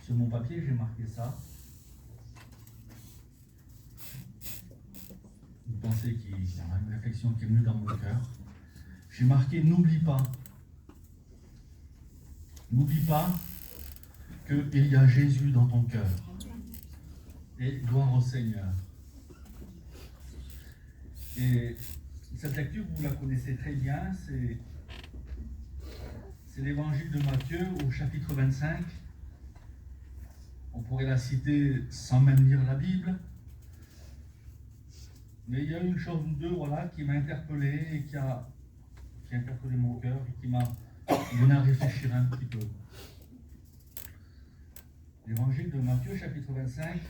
Sur mon papier, j'ai marqué ça. Une pensée une réflexion qui est venue dans mon cœur. J'ai marqué n'oublie pas. N'oublie pas qu'il y a Jésus dans ton cœur. Et gloire au Seigneur. Et cette lecture, vous la connaissez très bien, c'est l'évangile de Matthieu au chapitre 25. On pourrait la citer sans même lire la Bible. Mais il y a une chose ou deux qui m'a interpellé et qui a interpellé mon cœur et qui m'a donné à réfléchir un petit peu. L'évangile de Matthieu, chapitre 25,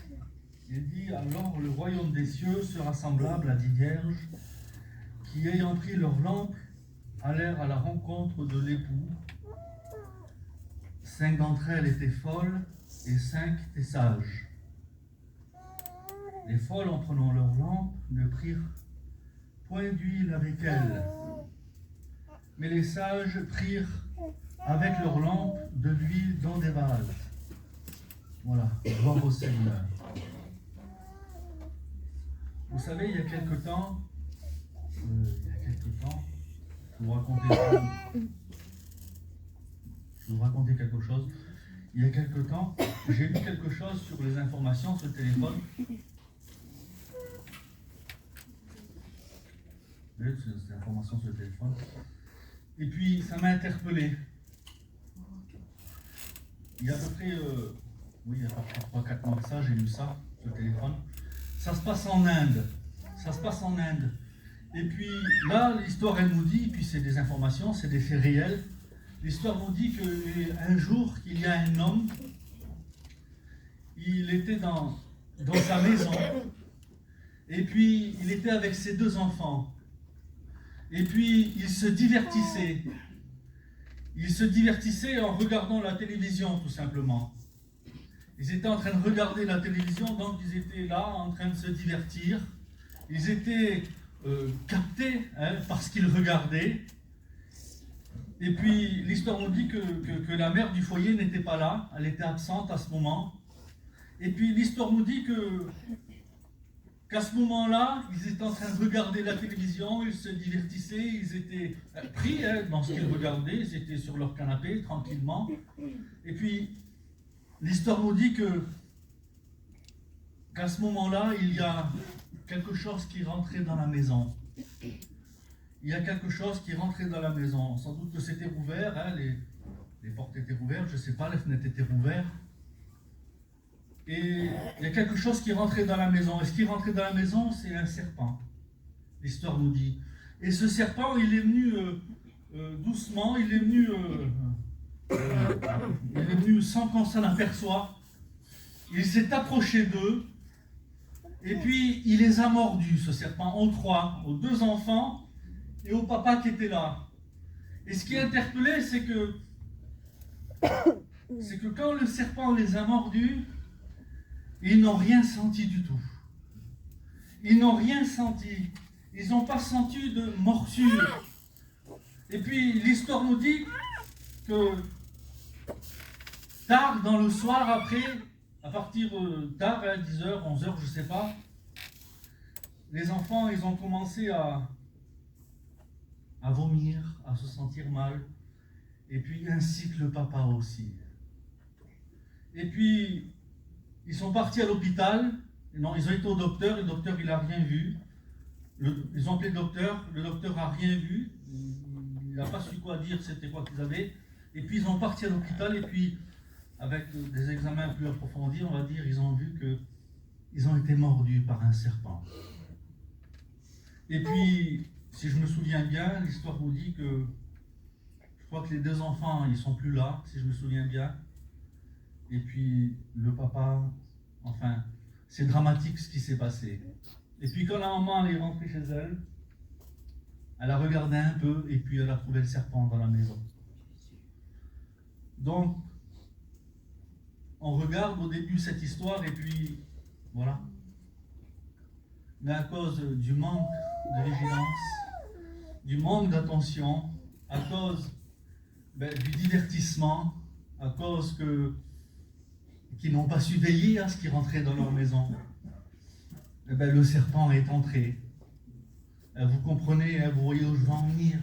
il dit « Alors le royaume des cieux sera semblable à 10 vierges qui, ayant pris leur lampe, allèrent à la rencontre de l'époux. 5 d'entre elles étaient folles et 5 étaient sages. Les folles, en prenant leur lampe, ne prirent point d'huile avec elles. Mais les sages prirent avec leur lampe de l'huile dans des vases. » Voilà, gloire au Seigneur. Vous savez, il y a quelque temps, je vais vous raconter quelque chose. Il y a quelque temps, j'ai lu quelque chose sur les informations sur le téléphone. C'est l'information sur le téléphone. Et puis, ça m'a interpellé. Il y a à peu près, il y a 3-4 mois de ça, j'ai lu ça sur le téléphone. Ça se passe en Inde. Et puis, là, l'histoire, elle nous dit, puis c'est des informations, c'est des faits réels. L'histoire nous dit qu'un jour, il y a un homme, il était dans sa maison, et puis il était avec ses 2 enfants. Et puis, il se divertissait. Il se divertissait en regardant la télévision, tout simplement. Ils étaient en train de regarder la télévision, donc ils étaient là, en train de se divertir. Ils étaient captés par ce qu'ils regardaient. Et puis, l'histoire nous dit que la mère du foyer n'était pas là. Elle était absente à ce moment. Et puis, l'histoire nous dit qu'à ce moment-là, ils étaient en train de regarder la télévision, ils se divertissaient, ils étaient pris dans ce qu'ils regardaient, ils étaient sur leur canapé, tranquillement. Et puis, l'histoire nous dit qu'à ce moment-là, il y a quelque chose qui rentrait dans la maison. Il y a quelque chose qui rentrait dans la maison. Sans doute que c'était ouvert, les portes étaient ouvertes, je ne sais pas, les fenêtres étaient ouvertes. Et il y a quelque chose qui rentrait dans la maison. Et ce qui rentrait dans la maison, c'est un serpent. L'histoire nous dit. Et ce serpent, il est venu doucement, il est venu sans qu'on s'en aperçoive. Il s'est approché d'eux. Et puis, il les a mordus, ce serpent, aux 3, aux 2 enfants et au papa qui était là. Et ce qui est interpellé, c'est que quand le serpent les a mordus, ils n'ont rien senti du tout. Ils n'ont rien senti. Ils n'ont pas senti de morsure. Et puis, l'histoire nous dit que tard dans le soir, après, à partir tard, 10h, 11h, je ne sais pas, les enfants, ils ont commencé à vomir, à se sentir mal. Et puis, ainsi que le papa aussi. Et puis, ils sont partis à l'hôpital. Non, ils ont été au docteur. Le docteur, il n'a rien vu. Ils ont appelé le docteur n'a rien vu. Il n'a pas su quoi dire, c'était quoi qu'ils avaient. Et puis, ils sont partis à l'hôpital. Et puis, avec des examens plus approfondis, on va dire, ils ont vu qu'ils ont été mordus par un serpent. Et puis, si je me souviens bien, l'histoire vous dit que je crois que les 2 enfants, ils ne sont plus là, si je me souviens bien. Et puis, le papa, enfin, c'est dramatique ce qui s'est passé. Et puis, quand la maman est rentrée chez elle, elle a regardé un peu et puis elle a trouvé le serpent dans la maison. Donc, on regarde au début cette histoire et puis, voilà. Mais à cause du manque de vigilance, du manque d'attention, à cause du divertissement, à cause qu'ils n'ont pas su veiller à ce qui rentrait dans leur maison. Le serpent est entré. Vous comprenez, vous voyez où je veux en venir.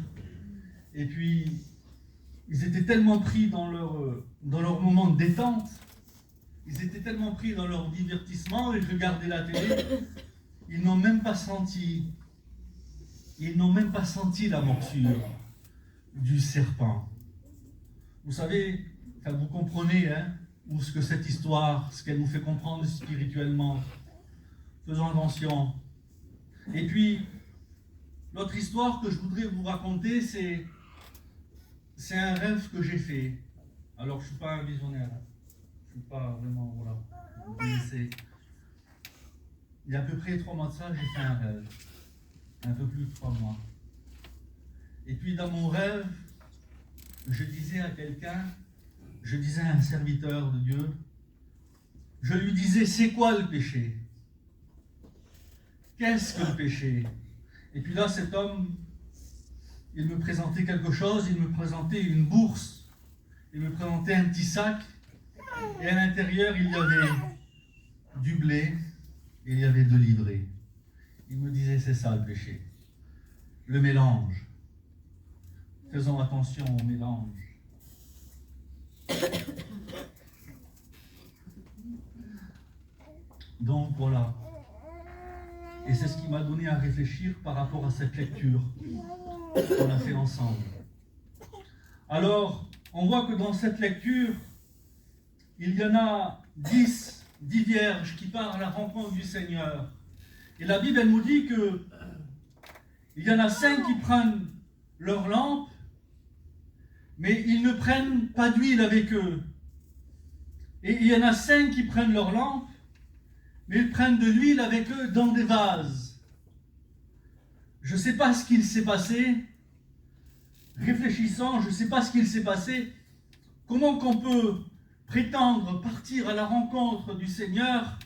Et puis, ils étaient tellement pris dans leur moment de détente, ils étaient tellement pris dans leur divertissement, ils regardaient la télé, ils n'ont même pas senti la morsure du serpent. Vous savez, vous comprenez où ce que cette histoire, ce qu'elle nous fait comprendre spirituellement. Faisons attention. Et puis, l'autre histoire que je voudrais vous raconter, c'est un rêve que j'ai fait. Alors, je ne suis pas un visionnaire. Je ne suis pas vraiment, voilà. Vous connaissez. Il y a à peu près 3 mois de ça, j'ai fait un rêve. Un peu plus de 3 mois. Et puis, dans mon rêve, je disais à quelqu'un, je disais à un serviteur de Dieu, je lui disais, c'est quoi le péché? Qu'est-ce que le péché? Et puis là, cet homme, il me présentait quelque chose, il me présentait une bourse, il me présentait un petit sac, et à l'intérieur, il y avait du blé, et il y avait de l'ivraie. Il me disait, c'est ça le péché. Le mélange. Faisons attention au mélange. Donc voilà. Et c'est ce qui m'a donné à réfléchir par rapport à cette lecture qu'on a fait ensemble. Alors, on voit que dans cette lecture, il y en a 10 vierges qui partent à la rencontre du Seigneur. Et la Bible, elle nous dit que il y en a 5 qui prennent leur lampe, mais ils ne prennent pas d'huile avec eux. Et il y en a 5 qui prennent leur lampe, mais ils prennent de l'huile avec eux dans des vases. Je ne sais pas ce qu'il s'est passé. Réfléchissant, je ne sais pas ce qu'il s'est passé. Comment qu'on peut prétendre partir à la rencontre du Seigneur?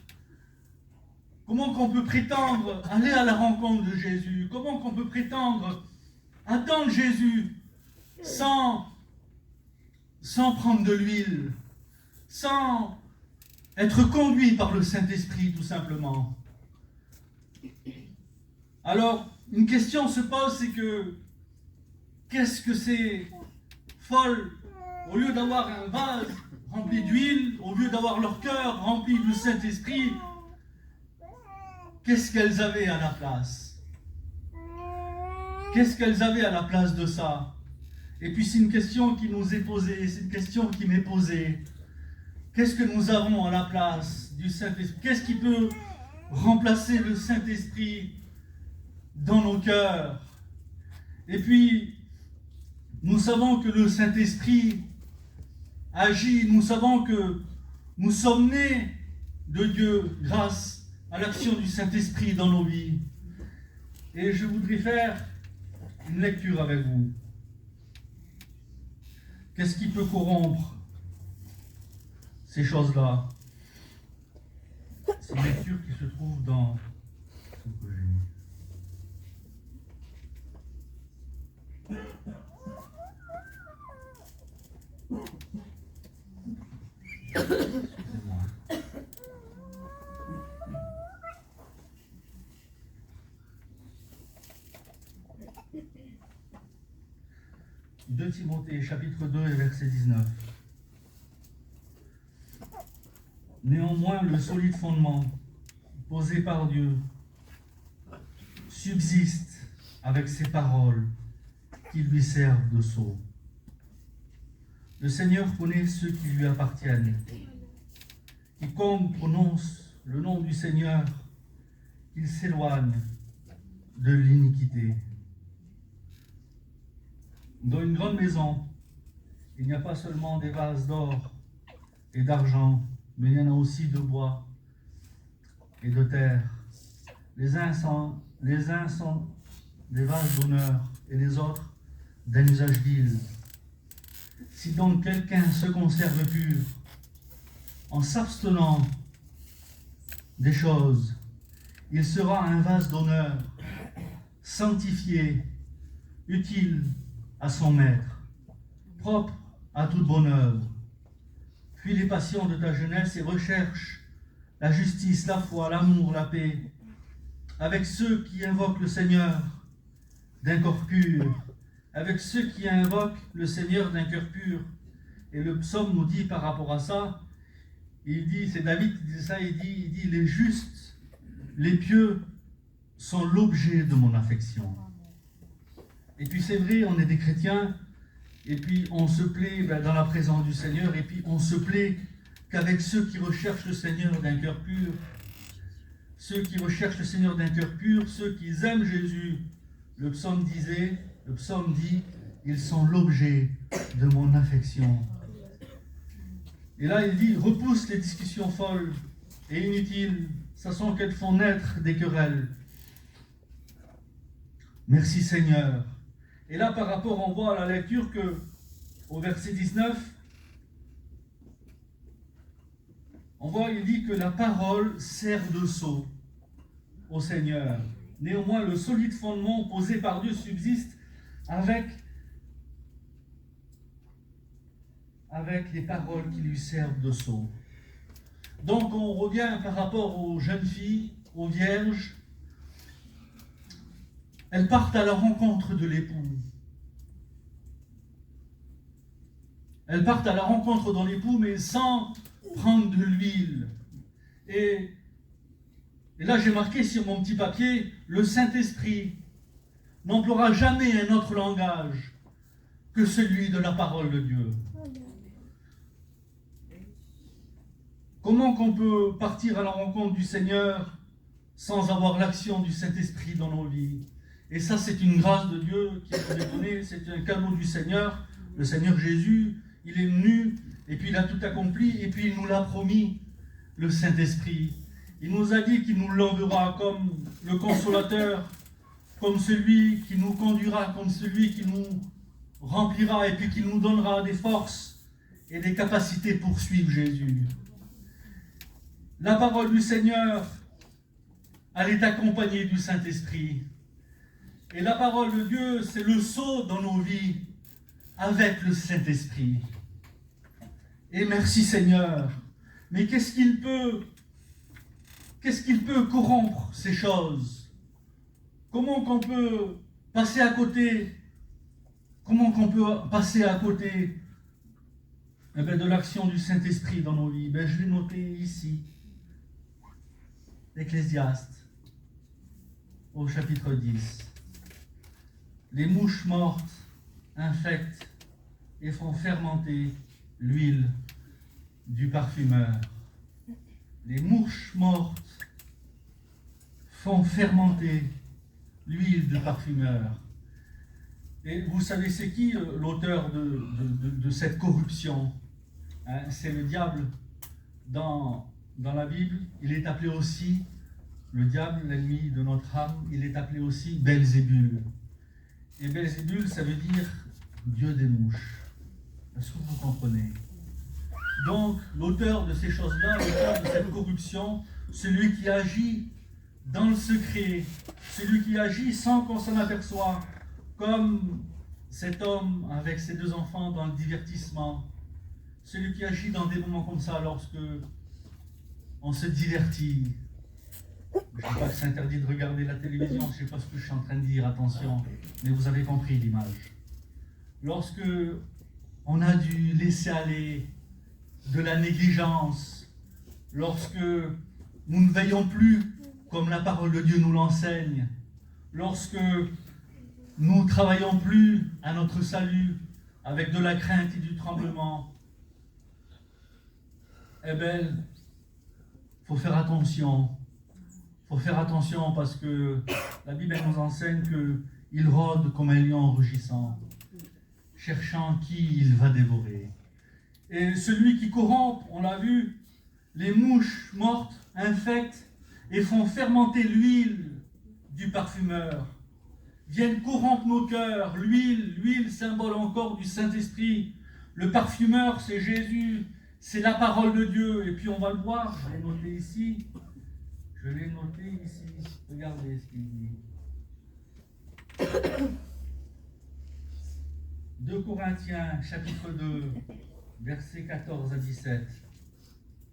Comment qu'on peut prétendre aller à la rencontre de Jésus? Comment qu'on peut prétendre attendre Jésus sans prendre de l'huile, sans être conduit par le Saint-Esprit, tout simplement? Alors, une question se pose, c'est que qu'est-ce que ces folles, au lieu d'avoir un vase rempli d'huile, au lieu d'avoir leur cœur rempli du Saint-Esprit, qu'est-ce qu'elles avaient à la place? Qu'est-ce qu'elles avaient à la place de ça? Et puis c'est une question qui nous est posée, c'est une question qui m'est posée. Qu'est-ce que nous avons à la place du Saint-Esprit? Qu'est-ce qui peut remplacer le Saint-Esprit dans nos cœurs? Et puis, nous savons que le Saint-Esprit agit, nous savons que nous sommes nés de Dieu grâce à l'action du Saint-Esprit dans nos vies. Et je voudrais faire une lecture avec vous. Qu'est-ce qui peut corrompre ces choses-là? C'est une lecture qui se trouve dans ce que j'ai mis. Excusez-moi. 2 Timothée, chapitre 2 et verset 19. Néanmoins, le solide fondement posé par Dieu subsiste avec ces paroles qui lui servent de sceau. Le Seigneur connaît ceux qui lui appartiennent. Quiconque prononce le nom du Seigneur, il s'éloigne de l'iniquité. Dans une grande maison, il n'y a pas seulement des vases d'or et d'argent, mais il y en a aussi de bois et de terre. Les uns sont des vases d'honneur et les autres d'un usage vil. Si donc quelqu'un se conserve pur en s'abstenant des choses, il sera un vase d'honneur, sanctifié, utile à son maître, propre à toute bonne œuvre. Fuis les passions de ta jeunesse et recherche la justice, la foi, l'amour, la paix, avec ceux qui invoquent le Seigneur d'un corps pur, avec ceux qui invoquent le Seigneur d'un cœur pur. Et le psaume nous dit par rapport à ça, il dit, c'est David qui dit ça, il dit, les justes, les pieux sont l'objet de mon affection. Et puis c'est vrai, on est des chrétiens, et puis on se plaît dans la présence du Seigneur, et puis on se plaît qu'avec ceux qui recherchent le Seigneur d'un cœur pur, ceux qui recherchent le Seigneur d'un cœur pur, ceux qui aiment Jésus. Le psaume dit, ils sont l'objet de mon affection. Et là, il dit, repousse les discussions folles et inutiles, sachant qu'elles font naître des querelles. Merci Seigneur. Et là, par rapport, on voit à la lecture que, au verset 19, on voit, il dit que la parole sert de sceau au Seigneur. Néanmoins, le solide fondement posé par Dieu subsiste avec les paroles qui lui servent de sceau. Donc, on revient par rapport aux jeunes filles, aux vierges. Elles partent à la rencontre de l'époux. Elles partent à la rencontre de l'époux, mais sans prendre de l'huile. Et là, j'ai marqué sur mon petit papier, le Saint-Esprit n'emploiera jamais un autre langage que celui de la parole de Dieu. Comment qu'on peut partir à la rencontre du Seigneur sans avoir l'action du Saint-Esprit dans nos vies? Et ça, c'est une grâce de Dieu qui nous est donnée, c'est un cadeau du Seigneur. Le Seigneur Jésus, il est venu, et puis il a tout accompli, et puis il nous l'a promis, le Saint-Esprit. Il nous a dit qu'il nous l'enverra comme le consolateur, comme celui qui nous conduira, comme celui qui nous remplira, et puis qui nous donnera des forces et des capacités pour suivre Jésus. La parole du Seigneur, elle est accompagnée du Saint-Esprit. Et la parole de Dieu, c'est le sceau dans nos vies avec le Saint-Esprit. Et merci Seigneur. Mais qu'est-ce qu'il peut corrompre ces choses? Comment qu'on peut passer à côté? Comment qu'on peut passer à côté de l'action du Saint-Esprit dans nos vies? Je l'ai noté ici. L'Ecclésiaste, au chapitre 10. Les mouches mortes infectent et font fermenter l'huile du parfumeur. Les mouches mortes font fermenter l'huile du parfumeur. Et vous savez c'est qui l'auteur de cette corruption? C'est le diable. Dans la Bible, il est appelé aussi, le diable, l'ennemi de notre âme, il est appelé aussi Belzébul. Et Belzébul, ça veut dire Dieu des mouches. Est-ce que vous comprenez? Donc, l'auteur de ces choses-là, l'auteur de cette corruption, celui qui agit dans le secret, celui qui agit sans qu'on s'en aperçoive, comme cet homme avec ses 2 enfants dans le divertissement, celui qui agit dans des moments comme ça lorsque on se divertit. Je ne dis pas que c'est interdit de regarder la télévision, je ne sais pas ce que je suis en train de dire, attention, mais vous avez compris l'image. Lorsque on a dû laisser aller de la négligence, lorsque nous ne veillons plus comme la parole de Dieu nous l'enseigne, lorsque nous ne travaillons plus à notre salut avec de la crainte et du tremblement, eh bien, il faut faire attention. Il faut faire attention parce que la Bible nous enseigne qu'il rôde comme un lion rugissant, cherchant qui il va dévorer. Et celui qui corrompt, on l'a vu, les mouches mortes infectent et font fermenter l'huile du parfumeur, viennent corrompre nos cœurs. L'huile, symbole encore du Saint-Esprit. Le parfumeur, c'est Jésus, c'est la parole de Dieu. Et puis on va le voir, je l'ai noté ici. Regardez ce qu'il dit. 2 Corinthiens, chapitre 2, versets 14 à 17.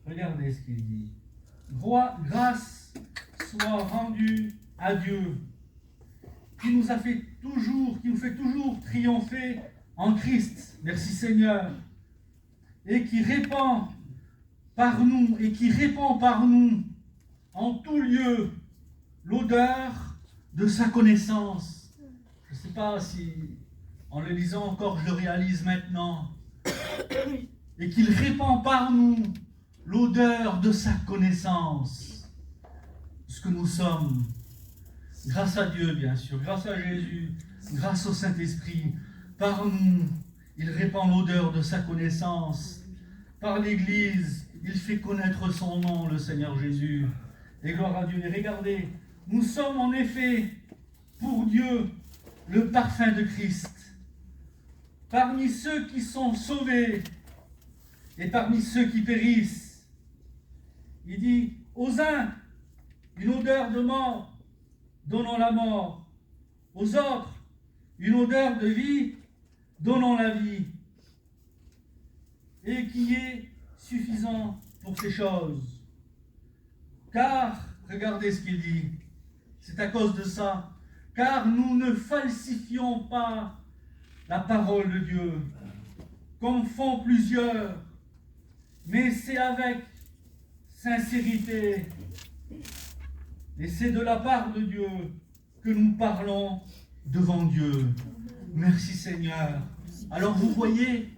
Regardez ce qu'il dit. Grâce soit rendue à Dieu, qui nous fait toujours triompher en Christ. Merci Seigneur. Et qui répand par nous en tout lieu l'odeur de sa connaissance. Je ne sais pas si, en le lisant encore, je le réalise maintenant. Et qu'il répand par nous l'odeur de sa connaissance. Ce que nous sommes. Grâce à Dieu, bien sûr, grâce à Jésus, grâce au Saint-Esprit, par nous, il répand l'odeur de sa connaissance. Par l'Église, il fait connaître son nom, le Seigneur Jésus. Et gloire à Dieu. Et regardez, nous sommes en effet, pour Dieu, le parfum de Christ. Parmi ceux qui sont sauvés et parmi ceux qui périssent. Il dit, aux uns, une odeur de mort, donnant la mort. Aux autres, une odeur de vie, donnant la vie. Et qui est suffisant pour ces choses. Car, regardez ce qu'il dit, c'est à cause de ça, car nous ne falsifions pas la parole de Dieu, comme font plusieurs, mais c'est avec sincérité. Et c'est de la part de Dieu que nous parlons devant Dieu. Merci Seigneur. Alors vous voyez,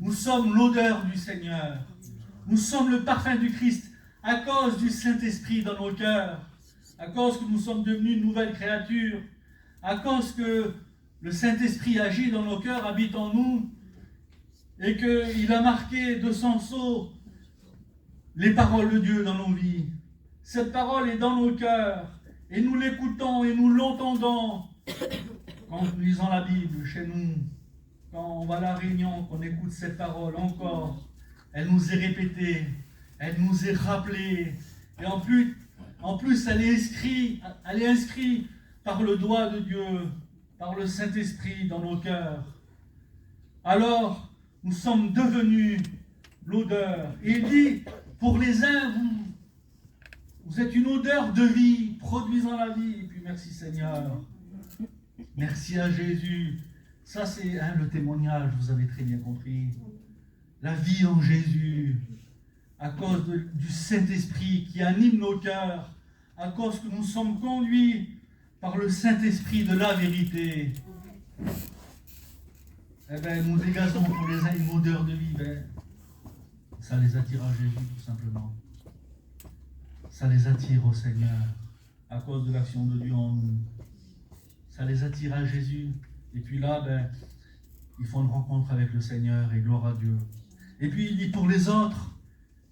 nous sommes l'odeur du Seigneur. Nous sommes le parfum du Christ à cause du Saint-Esprit dans nos cœurs, à cause que nous sommes devenus une nouvelle créature, à cause que le Saint-Esprit agit dans nos cœurs, habite en nous, et qu'il a marqué de son sceau les paroles de Dieu dans nos vies. Cette parole est dans nos cœurs, et nous l'écoutons et nous l'entendons quand nous lisons la Bible chez nous, quand on va à la réunion, qu'on écoute cette parole encore. Elle nous est répétée, elle nous est rappelée, et en plus elle est inscrite par le doigt de Dieu, par le Saint-Esprit dans nos cœurs. Alors, nous sommes devenus l'odeur. Et il dit, pour les uns, vous êtes une odeur de vie, produisant la vie. Et puis merci Seigneur. Merci à Jésus. Ça c'est le témoignage, vous avez très bien compris. La vie en Jésus, à cause du Saint-Esprit qui anime nos cœurs, à cause que nous sommes conduits par le Saint-Esprit de la vérité. Eh bien, nous dégageons pour les uns une odeur de vie. Ça les attire à Jésus, tout simplement. Ça les attire au Seigneur, à cause de l'action de Dieu en nous. Ça les attire à Jésus. Et puis là, ils font une rencontre avec le Seigneur et gloire à Dieu. Et puis il dit pour les autres,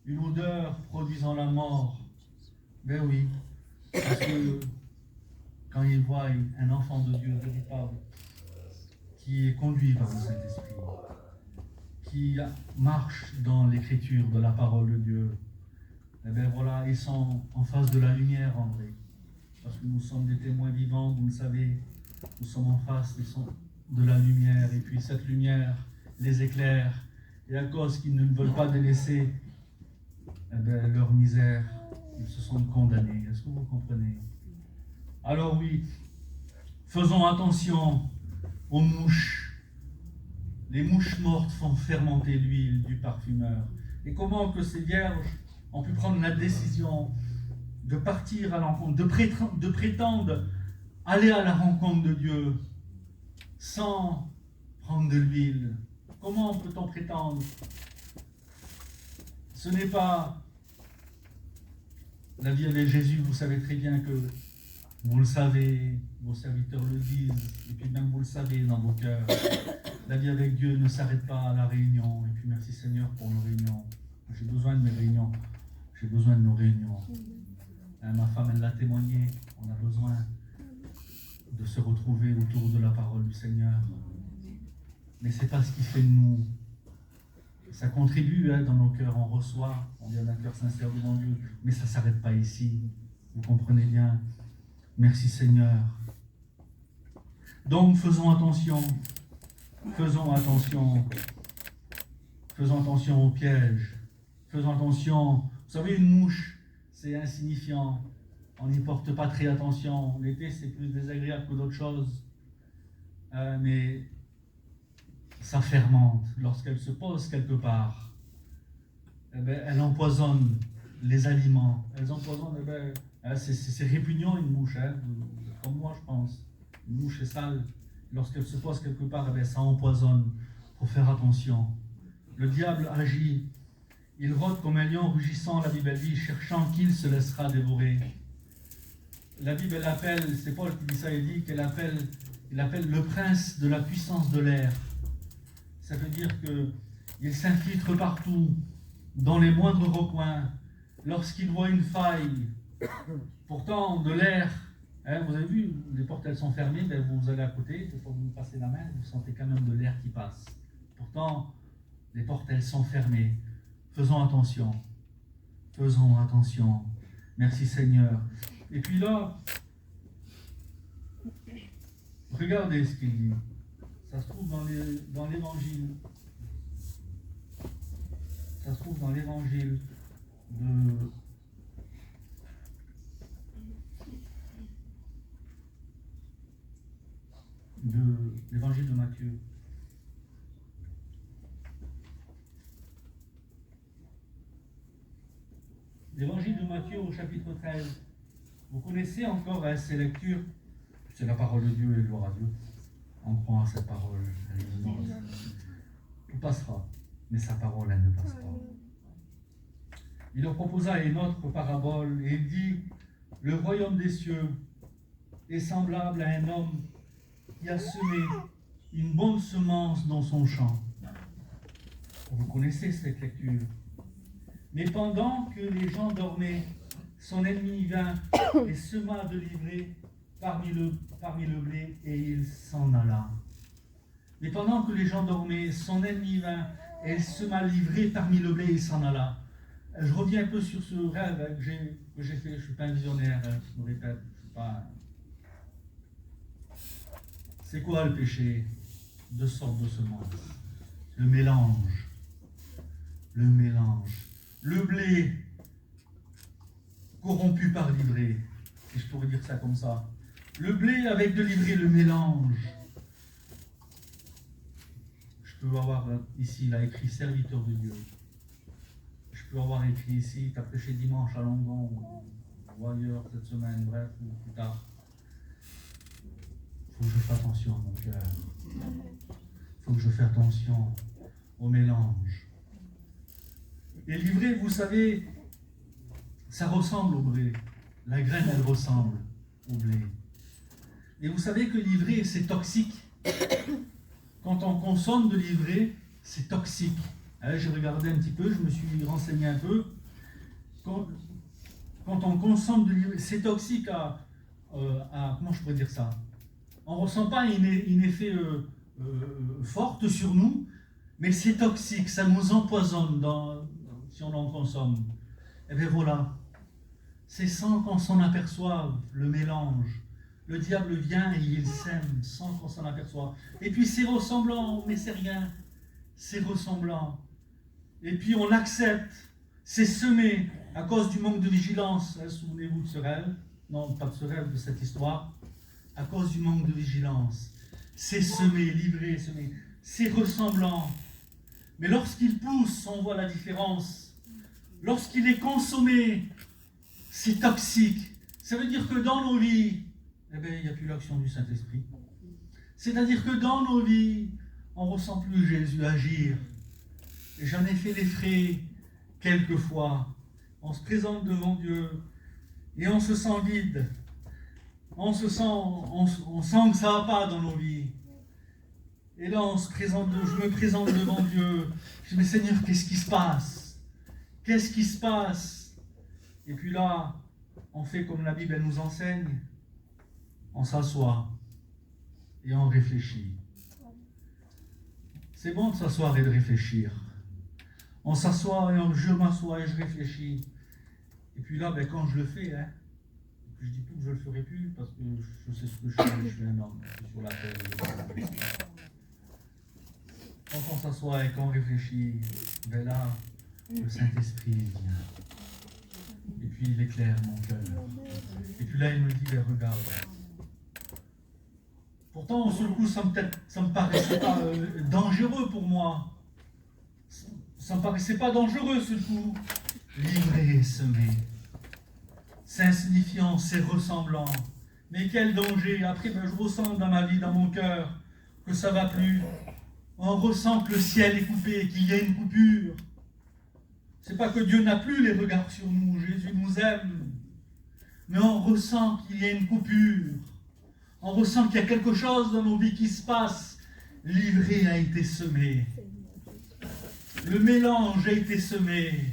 une odeur produisant la mort. Ben oui, parce que quand ils voient un enfant de Dieu véritable, qui est conduit par le Saint-Esprit, qui marche dans l'écriture de la parole de Dieu, et bien voilà, ils sont en face de la lumière en vrai. Parce que nous sommes des témoins vivants, vous le savez, nous sommes en face de la lumière, et puis cette lumière les éclaire, et à cause qu'ils ne veulent pas délaisser leur misère, ils se sentent condamnés. Est-ce que vous comprenez? Alors oui, faisons attention aux mouches. Les mouches mortes font fermenter l'huile du parfumeur. Et comment que ces vierges ont pu prendre la décision de partir à l'encontre, de prétendre aller à la rencontre de Dieu sans prendre de l'huile? Comment peut-on prétendre? Ce n'est pas la vie avec Jésus, vous savez très bien que vous le savez, vos serviteurs le disent, et puis même vous le savez dans vos cœurs. La vie avec Dieu ne s'arrête pas à la réunion. Et puis merci Seigneur pour nos réunions. J'ai besoin de mes réunions. J'ai besoin de nos réunions. Ma femme, elle l'a témoigné. On a besoin de se retrouver autour de la parole du Seigneur. Mais ce n'est pas ce qui fait de nous. Ça contribue dans nos cœurs. On reçoit, on vient d'un cœur sincère devant Dieu. Mais ça ne s'arrête pas ici. Vous comprenez bien. Merci Seigneur. Donc faisons attention Faisons attention. Faisons attention aux pièges. Faisons attention. Vous savez, une mouche, c'est insignifiant. On n'y porte pas très attention. L'été, c'est plus désagréable que d'autres choses. Mais ça fermente. Lorsqu'elle se pose quelque part, eh ben, elle empoisonne les aliments. Elles empoisonnent, eh ben, c'est répugnant une mouche, hein, comme moi je pense. Une mouche est sale. Lorsqu'elle se pose quelque part, eh ben, ça empoisonne. Il faut faire attention. Le diable agit. Il rôde comme un lion rugissant, la Bible dit, cherchant qu'il se laissera dévorer. La Bible, elle appelle, c'est Paul qui dit ça, il dit il appelle le prince de la puissance de l'air. Ça veut dire qu'il s'infiltre partout, dans les moindres recoins, lorsqu'il voit une faille. Pourtant, de l'air, hein, vous avez vu, les portes elles sont fermées, ben vous allez à côté, il faut vous passer la main, vous sentez quand même de l'air qui passe. Pourtant, les portes elles sont fermées. Faisons attention. Faisons attention. Merci Seigneur. Et puis là, regardez ce qu'il dit. Ça se trouve dans l'évangile. Ça se trouve dans l'évangile de l'évangile de Matthieu. L'évangile de Matthieu au chapitre 13. Vous connaissez encore ces lectures. C'est la parole de Dieu et gloire à Dieu. On croit à cette parole. Tout passera, mais sa parole, elle ne passe pas. Il leur proposa une autre parabole et il dit, le royaume des cieux est semblable à un homme qui a semé une bonne semence dans son champ. Vous connaissez cette lecture. Mais pendant que les gens dormaient, son ennemi vint et sema de l'ivraie parmi le blé, et il s'en alla. Mais pendant que les gens dormaient, son ennemi vint et il sema l'ivraie parmi le blé, et il s'en alla. Je reviens un peu sur ce rêve que j'ai fait. Je ne suis pas un visionnaire, je me répète. Je suis pas... C'est quoi le péché? Deux sortes de semences. Le mélange. Le mélange. Le blé corrompu par l'ivraie, si je pourrais dire ça comme ça. Le blé avec de l'ivraie, le mélange. Je peux avoir ici, là, écrit serviteur de Dieu. Je peux avoir écrit ici, tu as prêché dimanche à London, ou ailleurs cette semaine, bref, ou plus tard. Il faut que je fasse attention à mon cœur. Il faut que je fasse attention au mélange. Et l'ivraie, vous savez, ça ressemble au blé. La graine, elle ressemble au blé. Et vous savez que l'ivraie, c'est toxique. Quand on consomme de l'ivraie, c'est toxique. J'ai regardé un petit peu, je me suis renseigné un peu. Quand on consomme de l'ivraie, c'est toxique à comment je pourrais dire ça? On ne ressent pas un effet fort sur nous, mais c'est toxique, ça nous empoisonne si on en consomme. Et bien voilà, c'est sans qu'on s'en aperçoive, le mélange. Le diable vient et il sème sans qu'on s'en aperçoive. Et puis c'est ressemblant, mais c'est rien. C'est ressemblant. Et puis on accepte. C'est semé à cause du manque de vigilance. Souvenez-vous de ce rêve. Non, pas de ce rêve, de cette histoire. À cause du manque de vigilance. C'est semé, livré, semé. C'est ressemblant. Mais lorsqu'il pousse, on voit la différence. Lorsqu'il est consommé, c'est toxique. Ça veut dire que dans nos vies, eh bien, il n'y a plus l'action du Saint-Esprit. C'est-à-dire que dans nos vies, on ne ressent plus Jésus agir. Et j'en ai fait les frais quelquefois. On se présente devant Dieu et on se sent vide. On sent que ça ne va pas dans nos vies. Et là, je me présente devant Dieu. Je dis, mais Seigneur, qu'est-ce qui se passe? Qu'est-ce qui se passe? Et puis là, on fait comme la Bible elle nous enseigne. On s'assoit et on réfléchit. C'est bon de s'asseoir et de réfléchir. On s'assoit et je m'assois et je réfléchis. Et puis là, quand je le fais, je dis plus que je ne le ferai plus parce que je sais ce que je suis un homme, je suis sur la terre. quand on s'assoit et qu'on réfléchit, ben là, le Saint-Esprit vient. Et puis il éclaire mon cœur. Et puis là, il me dit, ben regarde. Pourtant, sur le coup, ça me paraissait pas dangereux pour moi. Ça me paraissait pas dangereux, ce coup. Livrer et semer. C'est insignifiant, c'est ressemblant. Mais quel danger. Après, ben, je ressens dans ma vie, dans mon cœur, que ça va plus. On ressent que le ciel est coupé, qu'il y a une coupure. C'est pas que Dieu n'a plus les regards sur nous, Jésus nous aime. Mais on ressent qu'il y a une coupure. On ressent qu'il y a quelque chose dans nos vies qui se passe. L'ivraie a été semé. Le mélange a été semé.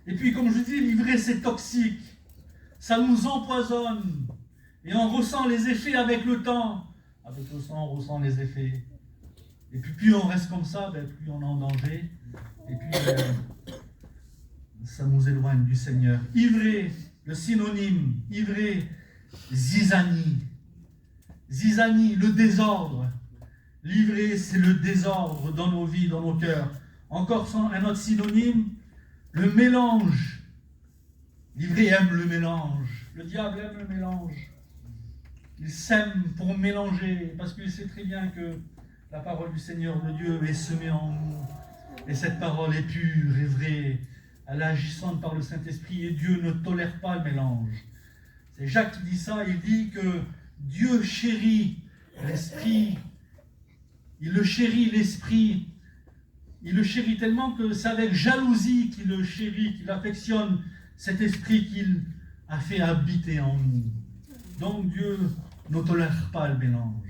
Et puis, comme je dis, l'ivraie, c'est toxique. Ça nous empoisonne. Et on ressent les effets avec le temps. Avec le sang, on ressent les effets. Et puis, plus on reste comme ça, ben, plus on est en danger. Et puis, ça nous éloigne du Seigneur. Ivraie, le synonyme, ivraie, zizanie. Zizanie, le désordre. L'ivraie, c'est le désordre dans nos vies, dans nos cœurs. Encore un autre synonyme, le mélange. L'ivraie aime le mélange. Le diable aime le mélange. Il sème pour mélanger, parce qu'il sait très bien que la parole du Seigneur de Dieu est semée en nous. Et cette parole est pure et vraie. Elle est agissante par le Saint-Esprit et Dieu ne tolère pas le mélange. C'est Jacques qui dit ça, il dit que Dieu chérit l'esprit. Il le chérit, l'esprit. Il le chérit tellement que c'est avec jalousie qu'il le chérit, qu'il affectionne cet esprit qu'il a fait habiter en nous. Donc Dieu ne tolère pas le mélange.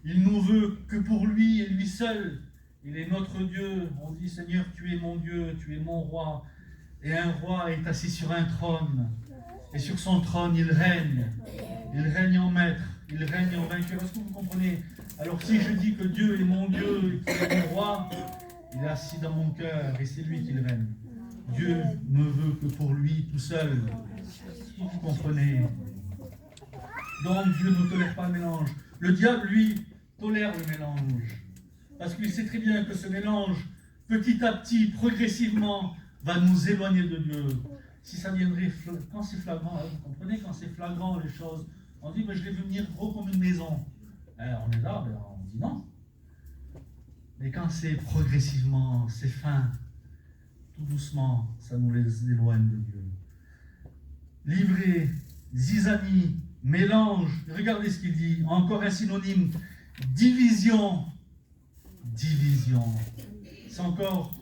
Il nous veut que pour lui et lui seul. Il est notre Dieu. On dit, Seigneur, tu es mon Dieu, tu es mon roi. Et un roi est assis sur un trône. Et sur son trône, il règne. Il règne en maître. Il règne en vainqueur. Est-ce que vous comprenez? Alors si je dis que Dieu est mon Dieu et qu'il est mon roi, il est assis dans mon cœur et c'est lui qui le règne. Dieu ne veut que pour lui tout seul. Vous comprenez? Donc Dieu ne tolère pas le mélange. Le diable, lui, tolère le mélange. Parce qu'il sait très bien que ce mélange, petit à petit, progressivement, va nous éloigner de Dieu. Si ça viendrait, quand c'est flagrant, vous comprenez, quand c'est flagrant les choses, on dit, je vais venir gros comme une maison. On est là, on dit non. Mais quand c'est progressivement, c'est fin, tout doucement, ça nous les éloigne de Dieu. Livrer, zizanie, mélange, regardez ce qu'il dit, encore un synonyme, division. Division. C'est encore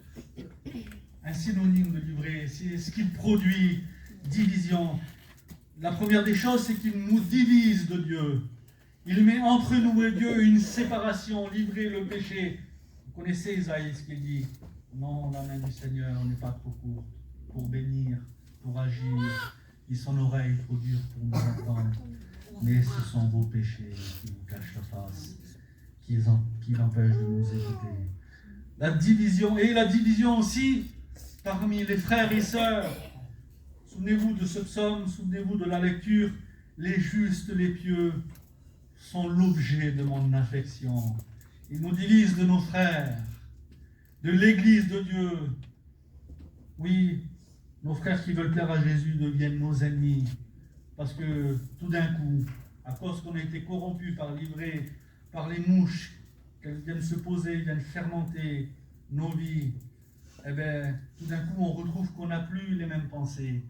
un synonyme de livrer, c'est ce qu'il produit, division. La première des choses, c'est qu'il nous divise de Dieu. Il met entre nous et Dieu une séparation, livrer le péché. Vous connaissez Isaïe, ce qu'il dit. Non, la main du Seigneur n'est pas trop courte pour bénir, pour agir, ni son oreille trop dure pour nous entendre. Mais ce sont vos péchés qui vous cachent la face, qui l'empêchent de nous écouter. La division, et la division aussi parmi les frères et sœurs. Souvenez-vous de ce psaume, souvenez-vous de la lecture. Les justes, les pieux sont l'objet de mon affection. Ils nous divisent de nos frères, de l'Église de Dieu. Oui, nos frères qui veulent plaire à Jésus deviennent nos ennemis. Parce que tout d'un coup, à cause qu'on a été corrompus par l'ivraie, par les mouches, qu'elles viennent se poser, viennent fermenter nos vies, eh bien, tout d'un coup, on retrouve qu'on n'a plus les mêmes pensées.